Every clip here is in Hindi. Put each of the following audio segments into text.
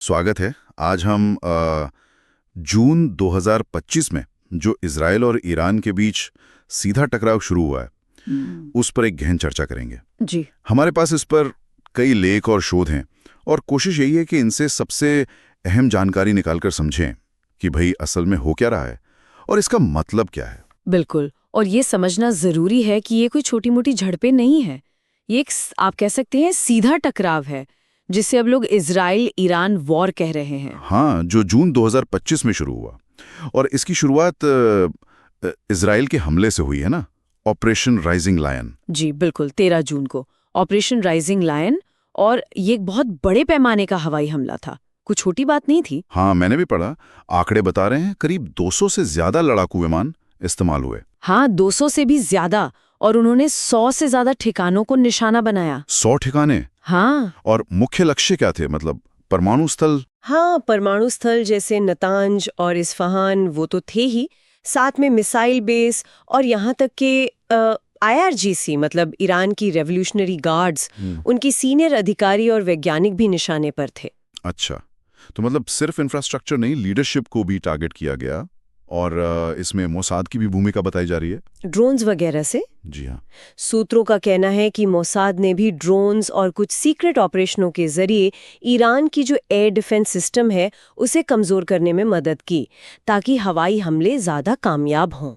स्वागत है। आज हम जून 2025 में जो इजराइल और ईरान के बीच सीधा टकराव शुरू हुआ है उस पर एक गहन चर्चा करेंगे। जी। हमारे पास इस पर कई लेख और शोध हैं और कोशिश यही है कि इनसे सबसे अहम जानकारी निकालकर समझें कि भाई असल में हो क्या रहा है और इसका मतलब क्या है। बिल्कुल, और ये समझना जरूरी है कि ये कोई छोटी मोटी झड़पें नहीं है। ये एक आप कह सकते हैं सीधा टकराव है, जिसे अब लोग इजराइल ईरान वॉर कह रहे हैं। हाँ, जो जून 2025 में शुरू हुआ और इसकी शुरुआत इजराइल के हमले से हुई है ना, ऑपरेशन राइजिंग लायन। जी बिल्कुल, 13 जून को ऑपरेशन राइजिंग लायन। और ये एक बहुत बड़े पैमाने का हवाई हमला था, कुछ छोटी बात नहीं थी। हाँ, मैंने भी पढ़ा। आंकड़े बता रहे हैं करीब 200 से ज्यादा लड़ाकू विमान इस्तेमाल हुए। हाँ, 200 से भी ज्यादा, और उन्होंने 100 से ज्यादा ठिकानों को निशाना बनाया। 100 ठिकाने। हाँ। और मुख्य लक्ष्य क्या थे, मतलब परमाणु स्थल? हाँ, परमाणु स्थल जैसे नतांज और इस्फहान वो तो थे ही, साथ में मिसाइल बेस और यहाँ तक कि IRGC मतलब ईरान की रेवोल्यूशनरी गार्ड्स, उनकी सीनियर अधिकारी और वैज्ञानिक भी निशाने पर थे। अच्छा, तो मतलब सिर्फ इंफ्रास्ट्रक्चर नहीं, लीडरशिप को भी टारगेट किया गया। और इसमें मोसाद की भी भूमिका बताई जा रही है। ड्रोन्स वगैरह से? जी हाँ। सूत्रों का कहना है कि मोसाद ने भी ड्रोन्स और कुछ सीक्रेट ऑपरेशनों के जरिए ईरान की जो एयर डिफेंस सिस्टम है उसे कमजोर करने में मदद की, ताकि हवाई हमले ज्यादा कामयाब हों।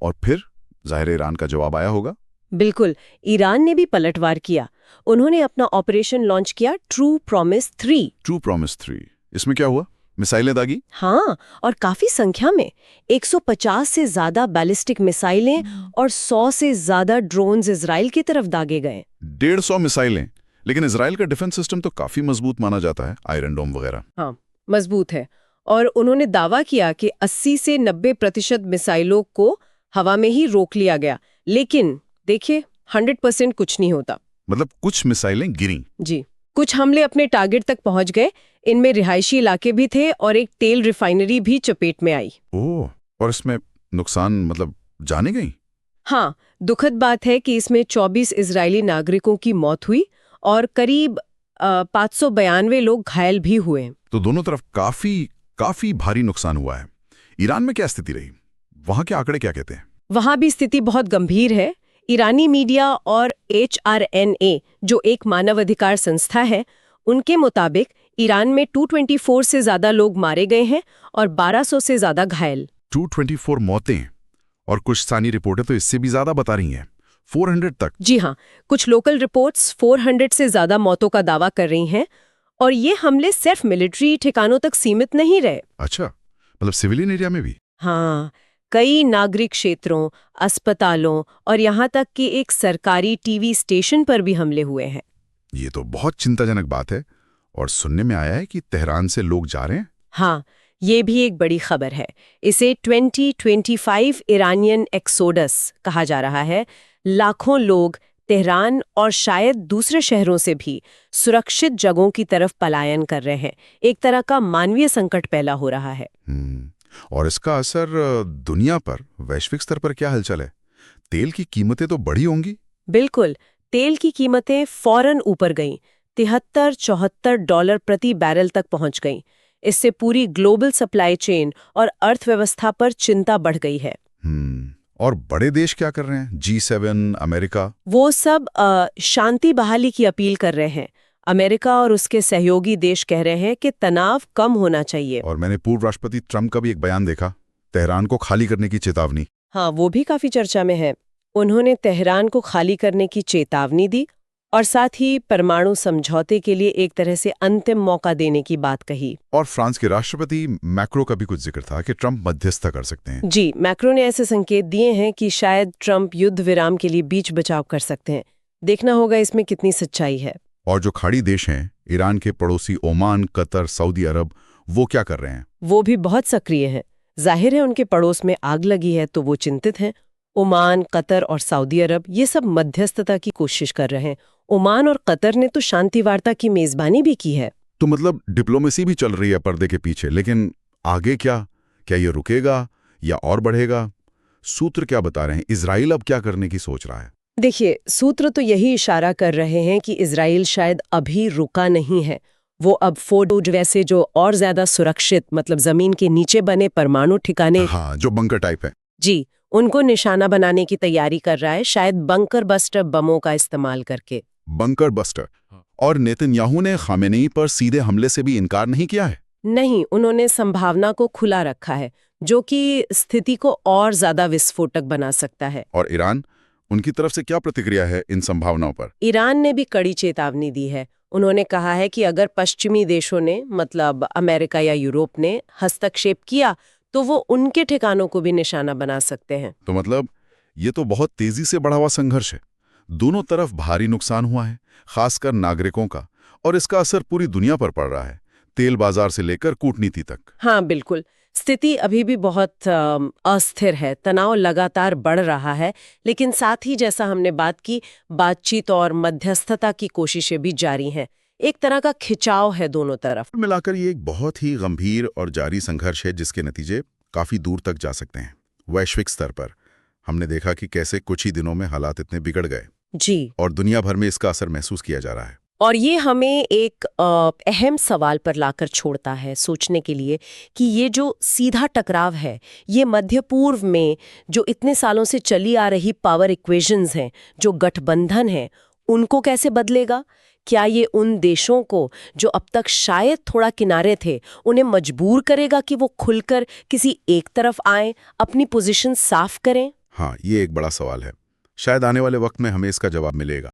और फिर जाहिर ईरान का जवाब आया होगा। बिल्कुल, ईरान ने भी पलटवार किया। उन्होंने अपना ऑपरेशन लॉन्च किया, ट्रू प्रॉमिस 3। ट्रू प्रॉमिस 3, इसमें क्या हुआ? मिसाइलें दागी? हाँ, और काफी संख्या में 150 से ज्यादा बैलिस्टिक मिसाइलें और 100 से ज्यादा ड्रोन्स इजराइल की तरफ दागे गए। 150 मिसाइलें। लेकिन इजराइल का डिफेंस सिस्टम तो काफी मजबूत माना जाता है, आयरन डोम वगैरह। हाँ, मजबूत है। और उन्होंने दावा किया कि 80 से 90% मिसाइलों को हवा में ही रोक लिया गया। लेकिन देखिए, 100% कुछ नहीं होता। मतलब कुछ मिसाइलें गिरी। जी, कुछ हमले अपने टारगेट तक पहुंच गए। इनमें रिहायशी इलाके भी थे और एक तेल रिफाइनरी भी चपेट में आई। ओह, और इसमें नुकसान मतलब जाने गई? हाँ, दुखद बात है कि इसमें 24 इजरायली नागरिकों की मौत हुई और करीब 592 लोग घायल भी हुए। तो दोनों तरफ काफी भारी नुकसान हुआ है। ईरान में क्या स्थिति रही? वहां के आंकड़े क्या कहते हैं? वहां भी स्थिति बहुत गंभीर है। ईरानी मीडिया और HRNA, जो एक मानवाधिकार संस्था है, उनके मुताबिक ईरान में 224 से ज्यादा लोग मारे गए हैं और 1200 से ज्यादा घायल। 224 मौतें, और कुछ स्थानीय रिपोर्टें तो इससे भी ज्यादा बता रही हैं, 400 तक। जी हाँ, कुछ लोकल रिपोर्ट्स 400 से ज्यादा मौतों का दावा कर रही हैं। और ये हमले सिर्फ मिलिट्री ठिकानों तक सीमित नहीं रहे। अच्छा, मतलब सिविलियन एरिया में भी? हाँ, कई नागरिक क्षेत्रों, अस्पतालों और यहाँ तक कि एक सरकारी टीवी स्टेशन पर भी हमले हुए हैं। ये तो बहुत चिंताजनक बात है। और सुनने में आया है कि तेहरान से लोग जा रहे हैं। हाँ, ये भी एक बड़ी खबर है। इसे 2025 ईरानियन एक्सोडस कहा जा रहा है। लाखों लोग तेहरान और शायद दूसरे शहरों से भी सुरक्षित जगहों की तरफ पलायन कर रहे हैं। एक तरह का मानवीय संकट पैदा हो रहा है। और इसका असर दुनिया पर, वैश्विक स्तर पर क्या हलचल है? तेल की कीमतें तो बढ़ी होंगी। बिल्कुल, तेल की कीमतें फौरन ऊपर गईं, $73-74 प्रति बैरल तक पहुंच गईं। इससे पूरी ग्लोबल सप्लाई चेन और अर्थव्यवस्था पर चिंता बढ़ गई है। और बड़े देश क्या कर रहे हैं? G7, America? वो सब शांति बहाली की अपील कर रहे हैं। अमेरिका और उसके सहयोगी देश कह रहे हैं कि तनाव कम होना चाहिए। और मैंने पूर्व राष्ट्रपति ट्रंप का भी एक बयान देखा, तेहरान को खाली करने की चेतावनी। हाँ, वो भी काफी चर्चा में है। उन्होंने तेहरान को खाली करने की चेतावनी दी और साथ ही परमाणु समझौते के लिए एक तरह से अंतिम मौका देने की बात कही। और फ्रांस के राष्ट्रपति मैक्रो का भी कुछ जिक्र था कि ट्रंप मध्यस्थता कर सकते हैं। जी, मैक्रो ने ऐसे संकेत दिए हैं कि शायद ट्रंप युद्ध विराम के लिए बीच बचाव कर सकते हैं। देखना होगा इसमें कितनी सच्चाई है। और जो खाड़ी देश हैं, ईरान के पड़ोसी ओमान, कतर, सऊदी अरब, वो क्या कर रहे हैं? वो भी बहुत सक्रिय हैं। जाहिर है उनके पड़ोस में आग लगी है तो वो चिंतित हैं। ओमान, कतर और सऊदी अरब ये सब मध्यस्थता की कोशिश कर रहे हैं। ओमान और कतर ने तो शांति वार्ता की मेजबानी भी की है। तो मतलब डिप्लोमेसी भी चल रही है पर्दे के पीछे। लेकिन आगे क्या ये रुकेगा या और बढ़ेगा? सूत्र क्या बता रहे हैं? इजराइल अब क्या करने की सोच रहा है? देखिए, सूत्र तो यही इशारा कर रहे हैं कि इजराइल शायद अभी रुका नहीं है। वो अब फोर्डो वैसे जो और ज्यादा सुरक्षित मतलब जमीन के नीचे बने परमाणु ठिकाने हाँ, जो बंकर टाइप है। जी उनको निशाना बनाने की तैयारी कर रहा है, शायद बंकर बस्टर बमों का इस्तेमाल करके। Bunker buster. और नेतन्याहू ने खामेनेई पर सीधे हमले से भी इनकार नहीं किया है। नहीं, उन्होंने संभावना को खुला रखा है, जो कि स्थिति को और ज्यादा विस्फोटक बना सकता है। और ईरान, उनकी तरफ से क्या प्रतिक्रिया है इन संभावनाओं पर? ईरान ने भी कड़ी चेतावनी दी है। उन्होंने कहा है कि अगर पश्चिमी देशों ने मतलब अमेरिका या यूरोप ने हस्तक्षेप किया तो वो उनके ठिकानों को भी निशाना बना सकते हैं। तो मतलब ये तो बहुत तेजी से बढ़ा हुआ संघर्ष है। दोनों तरफ भारी नुकसान हुआ है, खासकर नागरिकों का, और इसका असर पूरी दुनिया पर पड़ रहा है, तेल बाजार से लेकर कूटनीति तक। हाँ बिल्कुल, स्थिति अभी भी बहुत अस्थिर है, तनाव लगातार बढ़ रहा है, लेकिन साथ ही जैसा हमने बात की, बातचीत और मध्यस्थता की कोशिशें भी जारी हैं। एक तरह का खिंचाव है दोनों तरफ। मिलाकर ये एक बहुत ही गंभीर और जारी संघर्ष है जिसके नतीजे काफी दूर तक जा सकते हैं। वैश्विक स्तर पर हमने देखा कि कैसे कुछ ही दिनों में हालात इतने बिगड़ गए जी, और दुनिया भर में इसका असर महसूस किया जा रहा है। और ये हमें एक अहम सवाल पर लाकर छोड़ता है सोचने के लिए कि ये जो सीधा टकराव है, ये मध्य पूर्व में जो इतने सालों से चली आ रही पावर इक्वेशंस हैं, जो गठबंधन है, उनको कैसे बदलेगा? क्या ये उन देशों को जो अब तक शायद थोड़ा किनारे थे, उन्हें मजबूर करेगा कि वो खुलकर किसी एक तरफ आएं, अपनी पोजीशन साफ करें? हाँ, ये एक बड़ा सवाल है। शायद आने वाले वक्त में हमें इसका जवाब मिलेगा।